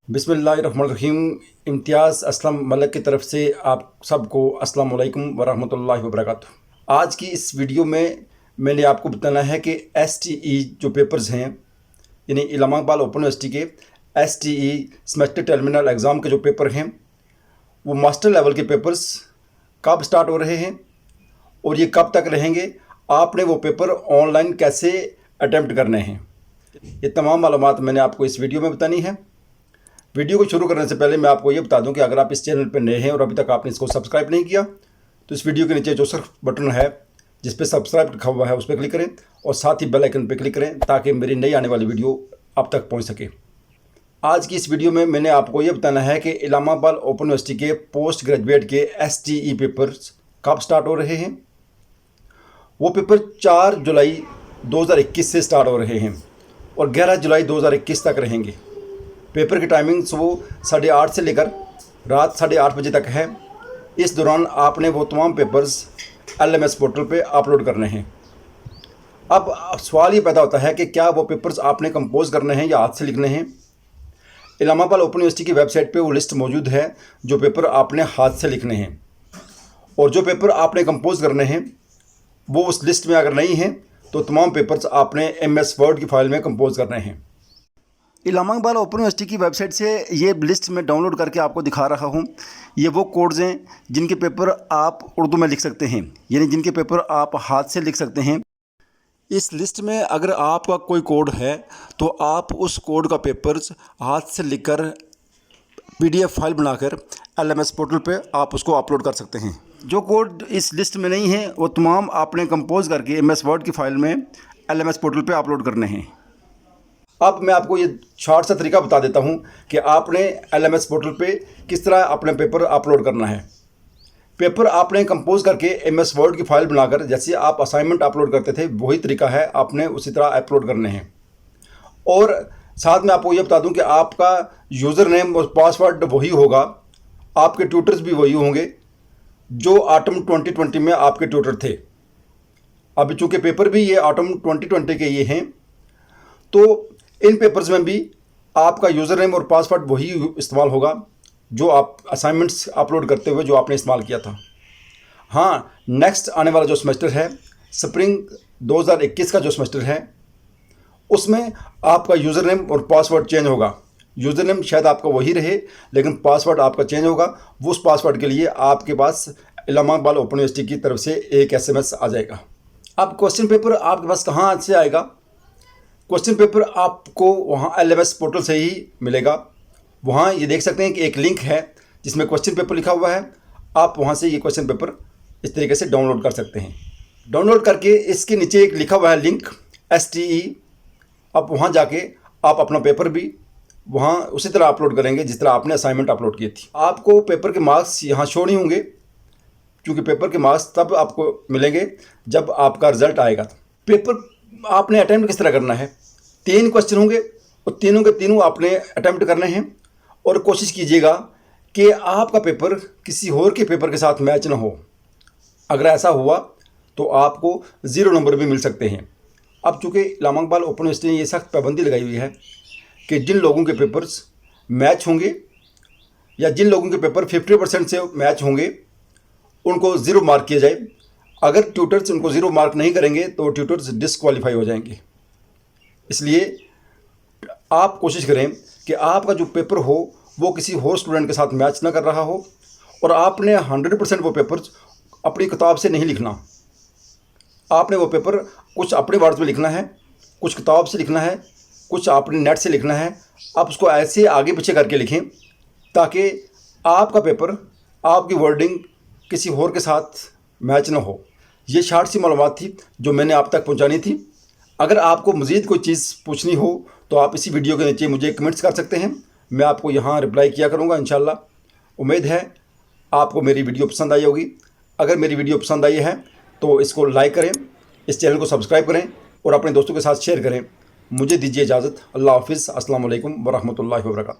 बिस्मिल्लाहिर्रहमानिर्रहीम। इम्तियाज़ असलम मलिक की तरफ से आप सबको अस्सलाम वालेकुम वरहमतुल्लाहि वबरकातुहू। आज की इस वीडियो में मैंने आपको बताना है कि STE जो पेपर्स हैं, यानी इस्लामाबाद ओपन यूनिवर्सिटी के STE सेमेस्टर टर्मिनल एग्ज़ाम के जो पेपर हैं, वो मास्टर लेवल के पेपर्स कब स्टार्ट हो रहे हैं और ये कब तक रहेंगे, आपने वो पेपर ऑनलाइन कैसे अटैम्प्ट करने हैं, ये तमाम मालूमात मैंने आपको इस वीडियो में बतानी है। वीडियो को शुरू करने से पहले मैं आपको ये बता दूं कि अगर आप इस चैनल पर नए हैं और अभी तक आपने इसको सब्सक्राइब नहीं किया तो इस वीडियो के नीचे जो सर्च बटन है जिस पे सब्सक्राइब लिखा हुआ है उस पर क्लिक करें और साथ ही बेल आइकन पर क्लिक करें ताकि मेरी नई आने वाली वीडियो आप तक पहुंच सके। आज की इस वीडियो में मैंने आपको ये बताना है कि इस्लामाबाद ओपन यूनिवर्सिटी के पोस्ट ग्रेजुएट के STE पेपर्स कब स्टार्ट हो रहे हैं। वो पेपर 4 जुलाई 2021 से स्टार्ट हो रहे हैं और 11 जुलाई 2021 तक रहेंगे। पेपर की टाइमिंग सुबह 8:30 से लेकर रात 8:30 बजे तक है। इस दौरान आपने वो तमाम पेपर्स LMS पोर्टल पे अपलोड करने हैं। अब सवाल ये पैदा होता है कि क्या वो पेपर्स आपने कंपोज करने हैं या हाथ से लिखने हैं। इस्लामाबाद ओपन यूनिवर्सिटी की वेबसाइट पे वो लिस्ट मौजूद है जो पेपर आपने हाथ से लिखने हैं, और जो पेपर आपने कंपोज करने हैं वो उस लिस्ट में अगर नहीं हैं तो तमाम पेपर्स आपने MS वर्ड की फाइल में कंपोज करने हैं। इस्लामाबाद ओपन यूनिवर्सिटी की वेबसाइट से ये लिस्ट में डाउनलोड करके आपको दिखा रहा हूँ। ये वो कोड्स हैं जिनके पेपर आप उर्दू में लिख सकते हैं, यानी जिनके पेपर आप हाथ से लिख सकते हैं। इस लिस्ट में अगर आपका कोई कोड है तो आप उस कोड का पेपर्स हाथ से लिखकर PDF फाइल बनाकर LMS पोर्टल पे आप उसको अपलोड कर सकते हैं। जो कोड इस लिस्ट में नहीं है वो तमाम आपने कंपोज करके MS वर्ड की फ़ाइल में LMS पोर्टल पे अपलोड करने हैं। अब मैं आपको ये शॉर्ट सा तरीका बता देता हूँ कि आपने LMS पोर्टल पे किस तरह अपने पेपर अपलोड करना है। पेपर आपने कंपोज करके MS वर्ड की फ़ाइल बनाकर जैसे आप असाइनमेंट अपलोड करते थे वही तरीका है, आपने उसी तरह अपलोड करने हैं। और साथ में आपको ये बता दूं कि आपका यूज़र नेम और पासवर्ड वही होगा, आपके ट्यूटर्स भी वही होंगे जो ऑटम 2020 में आपके ट्यूटर थे। अब चूँकि पेपर भी ये ऑटम 2020 के ये हैं तो इन पेपर्स में भी आपका यूज़र नेम और पासवर्ड वही इस्तेमाल होगा जो आप असाइनमेंट्स अपलोड करते हुए जो आपने इस्तेमाल किया था। हाँ, नेक्स्ट आने वाला जो सेमेस्टर है, स्प्रिंग 2021 का जो सेमेस्टर है, उसमें आपका यूज़र नेम और पासवर्ड चेंज होगा। यूज़र नेम शायद आपका वही रहे लेकिन पासवर्ड आपका चेंज होगा। वो उस पासवर्ड के लिए आपके पास इस्लामाबाद ओपन यूनिवर्सिटी की तरफ से एक SMS आ जाएगा। अब क्वेश्चन पेपर आपके पास कहाँ से आएगा? क्वेश्चन पेपर आपको वहाँ LMS पोर्टल से ही मिलेगा। वहाँ ये देख सकते हैं कि एक लिंक है जिसमें क्वेश्चन पेपर लिखा हुआ है। आप वहाँ से ये क्वेश्चन पेपर इस तरीके से डाउनलोड कर सकते हैं। डाउनलोड करके इसके नीचे एक लिखा हुआ है लिंक STE। आप वहाँ जाके आप अपना पेपर भी वहाँ उसी तरह अपलोड करेंगे जिस तरह आपने असाइनमेंट अपलोड की थी। आपको पेपर के मार्क्स यहाँ शो नहीं होंगे क्योंकि पेपर के मार्क्स तब आपको मिलेंगे जब आपका रिज़ल्ट आएगा। पेपर आपने अटैम्प्ट किस तरह करना है? 3 क्वेश्चन होंगे और तीनों के तीनों आपने अटैम्प्ट करने हैं और कोशिश कीजिएगा कि आपका पेपर किसी और के पेपर के साथ मैच ना हो। अगर ऐसा हुआ तो आपको 0 नंबर भी मिल सकते हैं। अब चूँकि इस्लामाबाद ओपन यूनिवर्सिटी ने ये सख्त पाबंदी लगाई हुई है कि जिन लोगों के पेपर्स मैच होंगे या जिन लोगों के पेपर 50% से मैच होंगे उनको 0 मार्क किया जाए। अगर ट्यूटर्स उनको 0 मार्क नहीं करेंगे तो ट्यूटर्स डिसक्वालीफाई हो जाएंगे। इसलिए आप कोशिश करें कि आपका जो पेपर हो वो किसी और स्टूडेंट के साथ मैच ना कर रहा हो और आपने 100% वो पेपर्स अपनी किताब से नहीं लिखना। आपने वो पेपर कुछ अपने वर्ड्स में लिखना है, कुछ किताब से लिखना है, कुछ आपने नेट से लिखना है। आप उसको ऐसे आगे पीछे करके लिखें ताकि आपका पेपर, आपकी वर्डिंग किसी और के साथ मैच ना हो। ये शॉर्ट सी मालूमात थी जो मैंने आप तक पहुंचानी थी। अगर आपको मज़ीद कोई चीज़ पूछनी हो तो आप इसी वीडियो के नीचे मुझे कमेंट्स कर सकते हैं, मैं आपको यहाँ रिप्लाई किया करूँगा इंशाल्लाह। उम्मीद है आपको मेरी वीडियो पसंद आई होगी। अगर मेरी वीडियो पसंद आई है तो इसको लाइक करें, इस चैनल को सब्सक्राइब करें और अपने दोस्तों के साथ शेयर करें। मुझे दीजिए इजाज़त। अल्लाह हाफ़िज़। अस्सलाम वालेकुम वरहमतुल्लाहि वबरकातुहू।